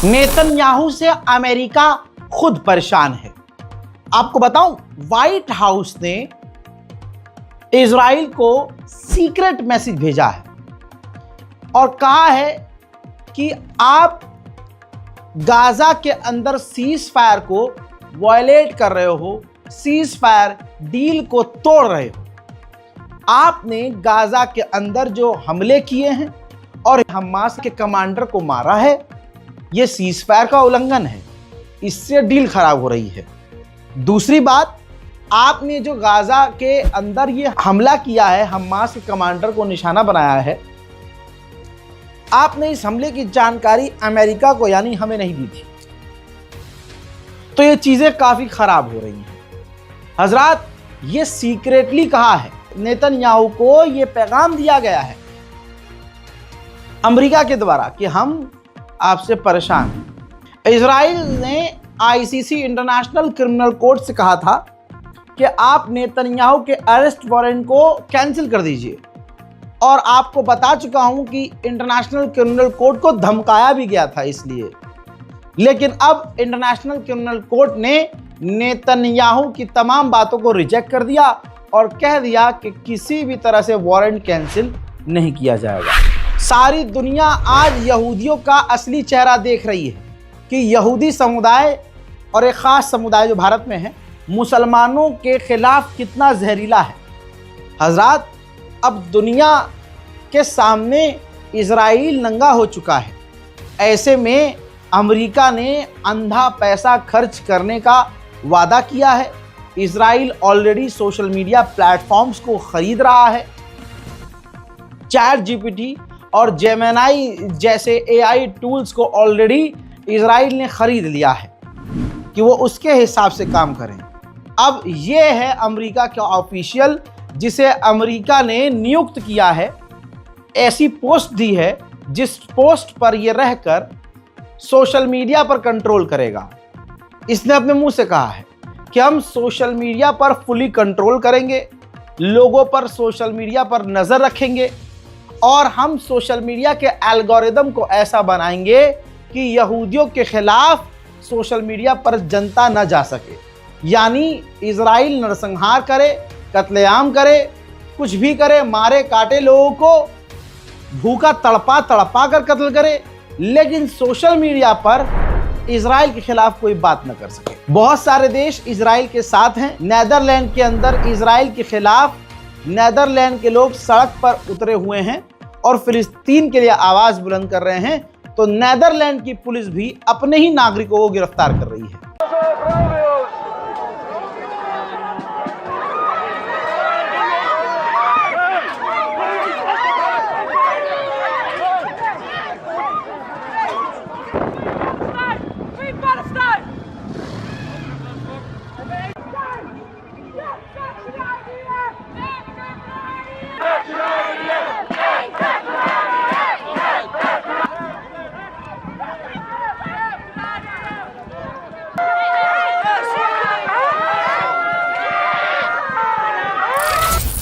Netanyahu से America खुद परेशान है। आपको बताऊं, व्हाइट हाउस ने इजराइल को सीक्रेट मैसेज भेजा है और कहा है कि आप गाजा के अंदर सीज फायर को वायलेट कर रहे हो, सीज फायर डील को तोड़ रहे हो। आपने गाजा के अंदर जो हमले किए हैं और हमास के कमांडर को मारा है, यह सीज फायर का उल्लंघन है, इससे डील खराब हो रही है। दूसरी बात, आपने जो गाजा के अंदर ये हमला किया है, हमास के कमांडर को निशाना बनाया है, आपने इस हमले की जानकारी अमेरिका को यानी हमें नहीं दी थी। तो ये चीजें काफी खराब हो रही हैं। हजरात, ये सीक्रेटली कहा है, नेतन्याहू को ये पैगाम दिया गया है अमेरिका के द्वारा कि हम आपसे परेशान हैं। इजराइल ने आईसीसी इंटरनेशनल क्रिमिनल कोर्ट से कहा था कि आप नेतन्याहू के अरेस्ट वारंट को कैंसिल कर दीजिए, और आपको बता चुका हूं कि इंटरनेशनल क्रिमिनल कोर्ट को धमकाया भी गया था इसलिए। लेकिन अब इंटरनेशनल क्रिमिनल कोर्ट ने नेतन्याहू की तमाम बातों को रिजेक्ट कर दिया और कह दिया कि किसी भी तरह से वारंट कैंसिल नहीं किया जाएगा। सारी दुनिया आज यहूदियों का असली चेहरा देख रही है कि यहूदी समुदाय और एक ख़ास समुदाय जो भारत में है, मुसलमानों के खिलाफ कितना जहरीला है। हजरात, अब दुनिया के सामने इजराइल नंगा हो चुका है। ऐसे में अमेरिका ने अंधा पैसा खर्च करने का वादा किया है। Israel already social media platforms को खरीद रहा है। चैट जीपीटी और जेमिनी जैसे एआई टूल्स को ऑलरेडी इजराइल ने खरीद लिया है कि वो उसके हिसाब से काम करें। अब ये है अमेरिका का ऑफिशियल, जिसे अमेरिका ने नियुक्त किया है, ऐसी पोस्ट दी है जिस पोस्ट पर यह रहकर सोशल मीडिया पर कंट्रोल करेगा। इसने अपने मुंह से कहा है कि हम सोशल मीडिया पर फुली कंट्रोल करेंगे, लोगों पर सोशल मीडिया पर नज़र रखेंगे और हम सोशल मीडिया के एल्गोरिदम को ऐसा बनाएंगे कि यहूदियों के खिलाफ सोशल मीडिया पर जनता न जा सके। यानी इजराइल नरसंहार करे, कत्लेआम करे, कुछ भी करे, मारे काटे लोगों को, भूखा तड़पा तड़पा कर कत्ल करे, लेकिन सोशल मीडिया पर इजराइल के खिलाफ कोई बात न कर सके। बहुत सारे देश इजराइल के साथ हैं। नेदरलैंड के अंदर इजराइल के खिलाफ नेदरलैंड के लोग सड़क पर उतरे हुए हैं और फिलिस्तीन के लिए आवाज बुलंद कर रहे हैं। तो नेदरलैंड की पुलिस भी अपने ही नागरिकों को गिरफ्तार कर रही है।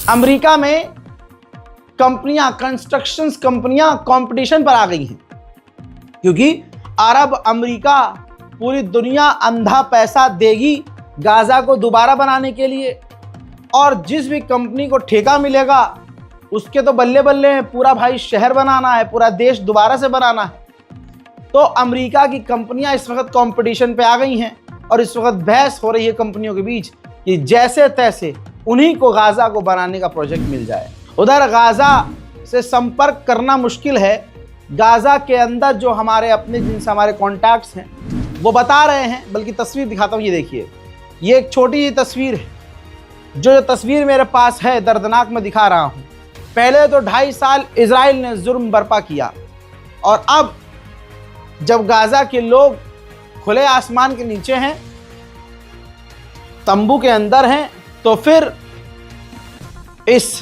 अमेरिका में कंपनियां, कंस्ट्रक्शंस कंपनियां कंपटीशन पर आ गई हैं, क्योंकि अरब अमेरिका पूरी दुनिया अंधा पैसा देगी गाजा को दोबारा बनाने के लिए, और जिस भी कंपनी को ठेका मिलेगा उसके तो बल्ले बल्ले हैं, पूरा भाई शहर बनाना है, पूरा देश दोबारा से बनाना है। तो अमेरिका की कंपनियां इस वक्त कंपटीशन पे आ गई हैं और इस वक्त बहस हो रही है कंपनियों के बीच कि जैसे तैसे उन्हीं को गाजा को बनाने का प्रोजेक्ट मिल जाए। उधर गाजा से संपर्क करना मुश्किल है। गाजा के अंदर जो हमारे अपने, जिनसे हमारे कॉन्टैक्ट्स हैं, वो बता रहे हैं, बल्कि तस्वीर दिखाता हूँ, ये देखिए, ये एक छोटी सी तस्वीर है। जो तस्वीर मेरे पास है, दर्दनाक मैं दिखा रहा हूँ। पहले तो 2.5 साल इजराइल ने जुर्म बर्पा किया, और अब जब गाजा के लोग खुले आसमान के नीचे हैं, तंबू के अंदर हैं, तो फिर इस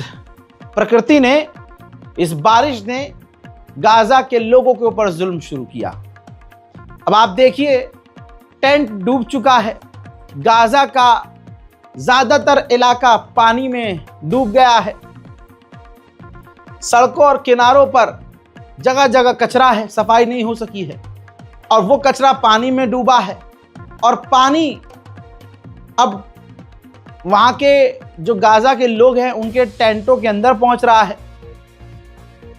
प्रकृति ने, इस बारिश ने गाजा के लोगों के ऊपर जुल्म शुरू किया। अब आप देखिए, टेंट डूब चुका है, गाजा का ज्यादातर इलाका पानी में डूब गया है, सड़कों और किनारों पर जगह जगह कचरा है, सफाई नहीं हो सकी है। और वो कचरा पानी में डूबा है और पानी अब वहाँ के जो गाजा के लोग हैं उनके टेंटों के अंदर पहुँच रहा है।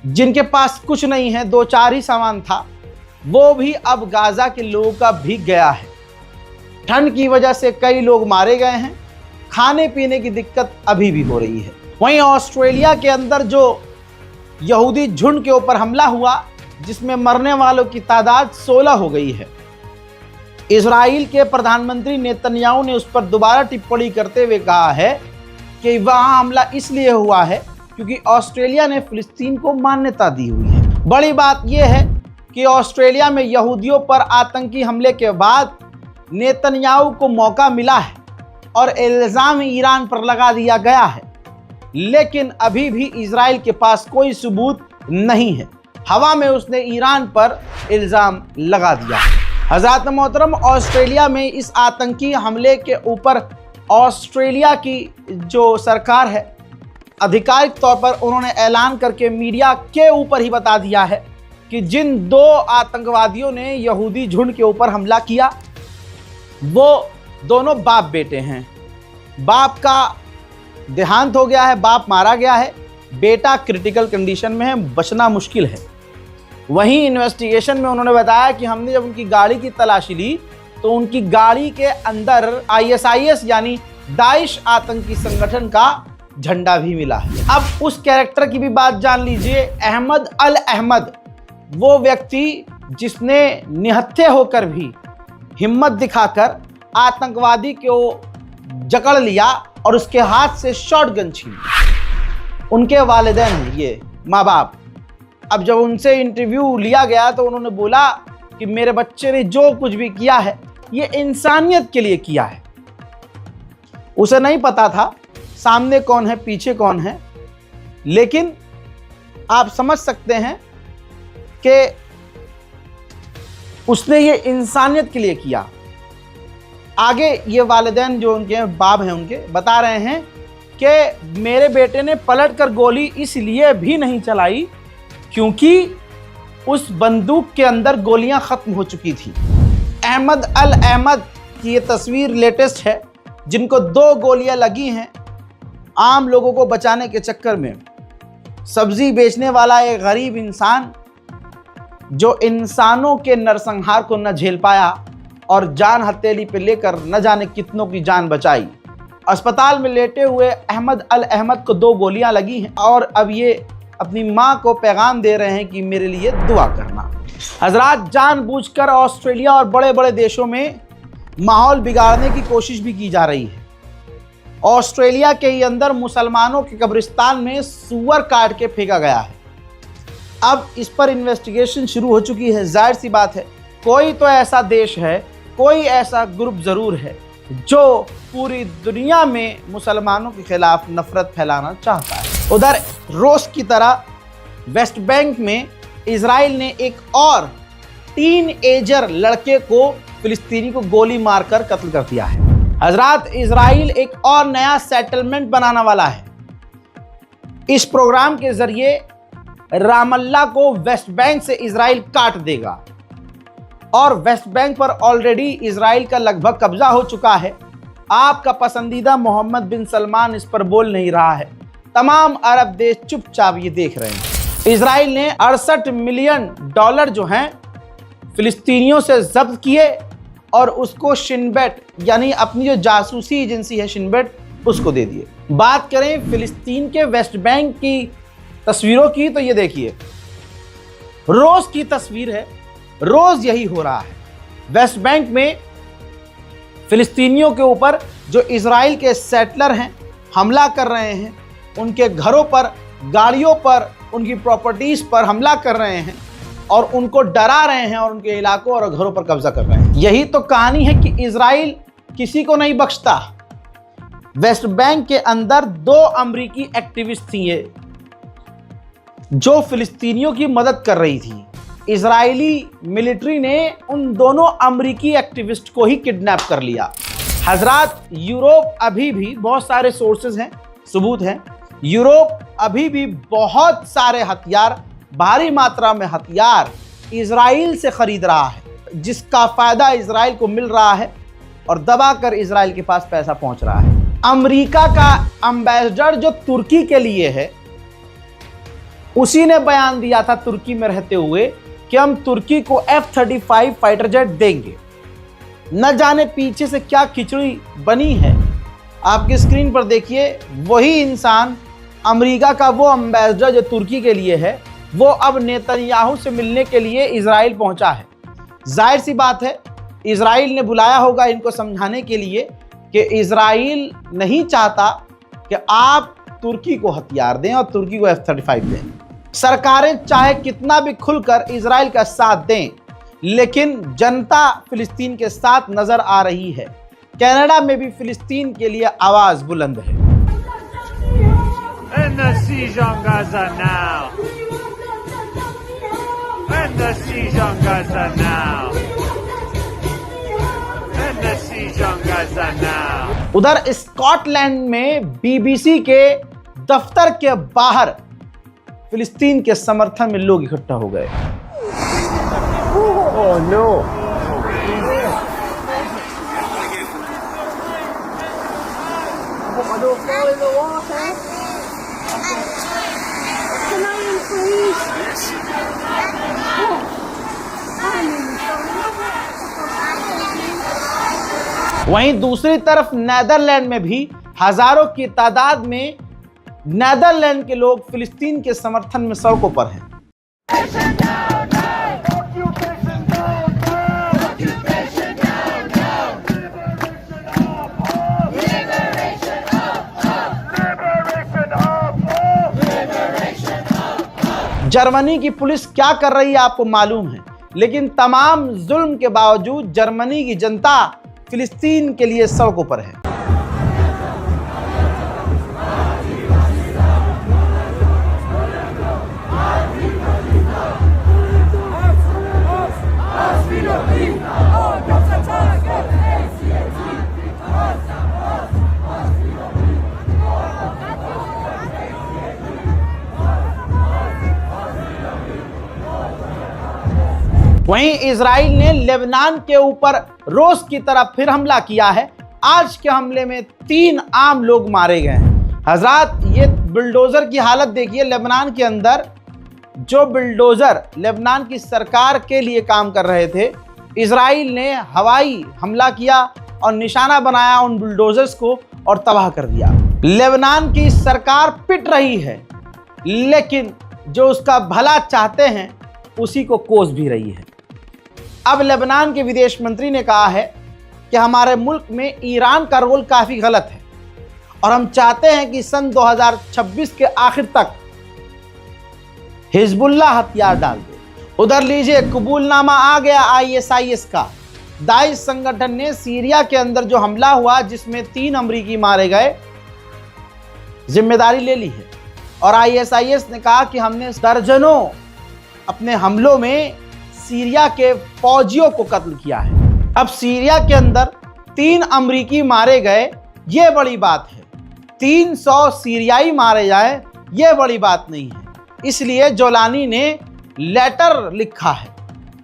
जिनके पास कुछ नहीं है, 2-4 ही सामान था, वो भी अब गाजा के लोगों का भीग गया है। ठंड की वजह से कई लोग मारे गए हैं। खाने पीने की दिक्कत अभी भी हो रही है। वहीं ऑस्ट्रेलिया के अंदर जो यहूदी झुंड के ऊपर हमला हुआ, जिसमें मरने वालों की तादाद 16 हो गई है। इजराइल के प्रधानमंत्री नेतन्याहू ने उस पर दोबारा टिप्पणी करते हुए कहा है कि वहां हमला इसलिए हुआ है क्योंकि ऑस्ट्रेलिया ने फिलिस्तीन को मान्यता दी हुई है। बड़ी बात यह है कि ऑस्ट्रेलिया में यहूदियों पर आतंकी हमले के बाद नेतन्याहू को मौका मिला है और इल्ज़ाम ईरान पर लगा दिया गया है, लेकिन अभी भी इजराइल के पास कोई सबूत नहीं है। हवा में उसने ईरान पर इल्ज़ाम लगा दिया। हज़रात मोहतरम, ऑस्ट्रेलिया में इस आतंकी हमले के ऊपर ऑस्ट्रेलिया की जो सरकार है, आधिकारिक तौर पर उन्होंने ऐलान करके मीडिया के ऊपर ही बता दिया है कि जिन 2 आतंकवादियों ने यहूदी झुंड के ऊपर हमला किया वो दोनों बाप बेटे हैं। बाप का देहांत हो गया है, बाप मारा गया है, बेटा क्रिटिकल कंडीशन में है, बचना मुश्किल है। वहीं इन्वेस्टिगेशन में उन्होंने बताया कि हमने जब उनकी गाड़ी की तलाशी ली तो उनकी गाड़ी के अंदर ISIS यानी दाइश आतंकी संगठन का झंडा भी मिला है। अब उस कैरेक्टर की भी बात जान लीजिए। अहमद अल अहमद, वो व्यक्ति जिसने निहत्थे होकर भी हिम्मत दिखाकर आतंकवादी को जकड़ लिया और उसके हाथ से शॉटगन छीन ली। उनके वालिदैन हैं ये माँ बाप। अब जब उनसे इंटरव्यू लिया गया तो उन्होंने बोला कि मेरे बच्चे ने जो कुछ भी किया है ये इंसानियत के लिए किया है। उसे नहीं पता था सामने कौन है पीछे कौन है, लेकिन आप समझ सकते हैं कि उसने ये इंसानियत के लिए किया। आगे ये वालिदैन जो उनके बाप हैं उनके बता रहे हैं कि मेरे बेटे ने पलटकर गोली इसलिए भी नहीं चलाई क्योंकि उस बंदूक के अंदर गोलियां खत्म हो चुकी थी। अहमद अल अहमद की ये तस्वीर लेटेस्ट है, जिनको 2 गोलियां लगी हैं आम लोगों को बचाने के चक्कर में। सब्जी बेचने वाला एक गरीब इंसान जो इंसानों के नरसंहार को न झेल पाया और जान हथेली पे लेकर न जाने कितनों की जान बचाई। अस्पताल में लेटे हुए अहमद अल अहमद को 2 गोलियां लगी हैं और अब ये अपनी मां को पैगाम दे रहे हैं कि मेरे लिए दुआ करना। हजरात, जानबूझकर ऑस्ट्रेलिया और बड़े बड़े देशों में माहौल बिगाड़ने की कोशिश भी की जा रही है। ऑस्ट्रेलिया के ही अंदर मुसलमानों के कब्रिस्तान में सूअर काट के फेंका गया है। अब इस पर इन्वेस्टिगेशन शुरू हो चुकी है। जाहिर सी बात है, कोई तो ऐसा देश है, कोई ऐसा ग्रुप ज़रूर है जो पूरी दुनिया में मुसलमानों के खिलाफ नफरत फैलाना चाहता है। उधर रोज की तरह वेस्ट बैंक में इजराइल ने एक और टीनएजर लड़के को, फिलिस्तीनी को गोली मारकर कत्ल कर दिया है। हजरात, इजराइल एक और नया सेटलमेंट बनाने वाला है। इस प्रोग्राम के जरिए रामल्ला को वेस्ट बैंक से इजराइल काट देगा और वेस्ट बैंक पर ऑलरेडी इजराइल का लगभग कब्जा हो चुका है। आपका पसंदीदा मोहम्मद बिन सलमान इस पर बोल नहीं रहा है। तमाम अरब देश चुपचाप ये देख रहे हैं। इजराइल ने $68 मिलियन जो हैं फिलिस्तीनियों से जब्त किए और उसको शिनबेट यानी अपनी जो जासूसी एजेंसी है शिनबेट, उसको दे दिए। बात करें फिलिस्तीन के वेस्ट बैंक की तस्वीरों की तो ये देखिए, रोज की तस्वीर है, रोज यही हो रहा है। वेस्ट बैंक में फिलिस्तीनियों के ऊपर जो इजराइल के सेटलर हैं हमला कर रहे हैं, उनके घरों पर, गाड़ियों पर, उनकी प्रॉपर्टीज पर हमला कर रहे हैं और उनको डरा रहे हैं और उनके इलाकों और घरों पर कब्जा कर रहे हैं। यही तो कहानी है कि इजराइल किसी को नहीं बख्शता। वेस्ट बैंक के अंदर 2 अमेरिकी एक्टिविस्ट थी जो फिलिस्तीनियों की मदद कर रही थी। इजरायली मिलिट्री ने उन दोनों अमेरिकी एक्टिविस्ट को ही किडनैप कर लिया। हजरात, यूरोप अभी भी, बहुत सारे सोर्सेज हैं, सबूत हैं, यूरोप अभी भी बहुत सारे हथियार, भारी मात्रा में हथियार इजराइल से खरीद रहा है। जिसका फायदा इजराइल को मिल रहा है और दबाकर इजराइल के पास पैसा पहुंच रहा है। अमेरिका का एम्बेसडर जो तुर्की के लिए है, उसी ने बयान दिया था तुर्की में रहते हुए कि हम तुर्की को F-35 फाइटर जेट देंगे। न जाने पीछे से क्या खिचड़ी बनी है। आपकी स्क्रीन पर देखिए, वही इंसान, अमेरिका का वो एम्बेसडर जो तुर्की के लिए है, वो अब नेतन्याहू से मिलने के लिए इजराइल पहुंचा है। जाहिर सी बात है, इजराइल ने बुलाया होगा इनको समझाने के लिए कि इजराइल नहीं चाहता कि आप तुर्की को हथियार दें और तुर्की को F-35 दें। सरकारें चाहे कितना भी खुलकर इजराइल का साथ दें, लेकिन जनता फिलिस्तीन के साथ नजर आ रही है। कनाडा में भी फिलिस्तीन के लिए आवाज बुलंद है। End the siege on Gaza now. End the siege on Gaza now. End the siege on Gaza now. उधर स्कॉटलैंड में बीबीसी के दफ्तर के बाहर फिलिस्तीन के समर्थन में लोग इकट्ठा हो गए। Oh no! वहीं दूसरी तरफ नेदरलैंड में भी हजारों की तादाद में नेदरलैंड के लोग फिलिस्तीन के समर्थन में सड़कों पर हैं। जर्मनी की पुलिस क्या कर रही है आपको मालूम है, लेकिन तमाम जुल्म के बावजूद जर्मनी की जनता फिलिस्तीन के लिए सड़कों पर है। वहीं इजराइल ने लेबनान के ऊपर रोज की तरह फिर हमला किया है। आज के हमले में 3 आम लोग मारे गए हैं। हजरात, ये बुलडोजर की हालत देखिए। लेबनान के अंदर जो बुलडोजर लेबनान की सरकार के लिए काम कर रहे थे, इजराइल ने हवाई हमला किया और निशाना बनाया उन बुलडोजर्स को और तबाह कर दिया। लेबनान की सरकार पिट रही है, लेकिन जो उसका भला चाहते हैं उसी को कोस भी रही है। अब लेबनान के विदेश मंत्री ने कहा है कि हमारे मुल्क में ईरान का रोल काफ़ी गलत है और हम चाहते हैं कि सन 2026 के आखिर तक हिजबुल्लाह हथियार डाल दे। उधर लीजिए, कबूलनामा आ गया ISIS का। दाइश संगठन ने सीरिया के अंदर जो हमला हुआ, जिसमें 3 अमरीकी मारे गए, जिम्मेदारी ले ली है और ISIS ने कहा कि हमने दर्जनों अपने हमलों में सीरिया के फौजियों को कत्ल किया है। अब सीरिया के अंदर 3 अमरीकी मारे गए, ये बड़ी बात है। 300 सीरियाई मारे जाए, ये बड़ी बात नहीं है। इसलिए जोलानी ने लेटर लिखा है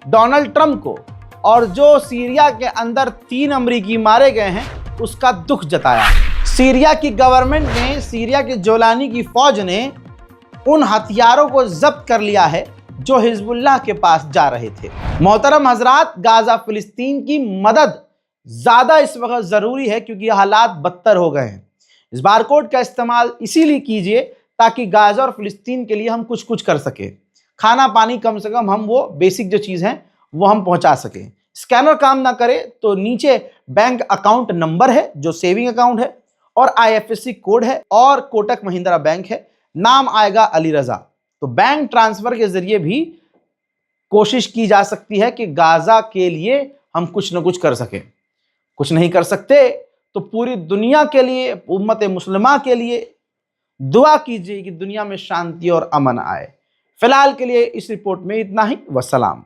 डोनाल्ड ट्रंप को, और जो सीरिया के अंदर 3 अमरीकी मारे गए हैं उसका दुख जताया। सीरिया की गवर्नमेंट ने, सीरिया के जोलानी की फौज ने उन हथियारों को जब्त कर लिया है जो हिजबुल्लाह के पास जा रहे थे। मोहतरम हजरात, गाजा फिलिस्तीन की मदद ज़्यादा इस वक्त ज़रूरी है क्योंकि हालात बदतर हो गए हैं। इस बारकोड का इस्तेमाल इसीलिए कीजिए ताकि गाजा और फिलिस्तीन के लिए हम कुछ कर सकें। खाना पानी कम से कम हम वो बेसिक जो चीज़ हैं वो हम पहुंचा सकें। स्कैनर काम ना करे तो नीचे बैंक अकाउंट नंबर है जो सेविंग अकाउंट है, और IFSC कोड है, और कोटक महिंद्रा बैंक है, नाम आएगा अली रजा। तो बैंक ट्रांसफर के जरिए भी कोशिश की जा सकती है कि गाजा के लिए हम कुछ न कुछ कर सकें। कुछ नहीं कर सकते तो पूरी दुनिया के लिए, उम्मत मुस्लिमा के लिए दुआ कीजिए कि दुनिया में शांति और अमन आए। फिलहाल के लिए इस रिपोर्ट में इतना ही। वस्सलाम।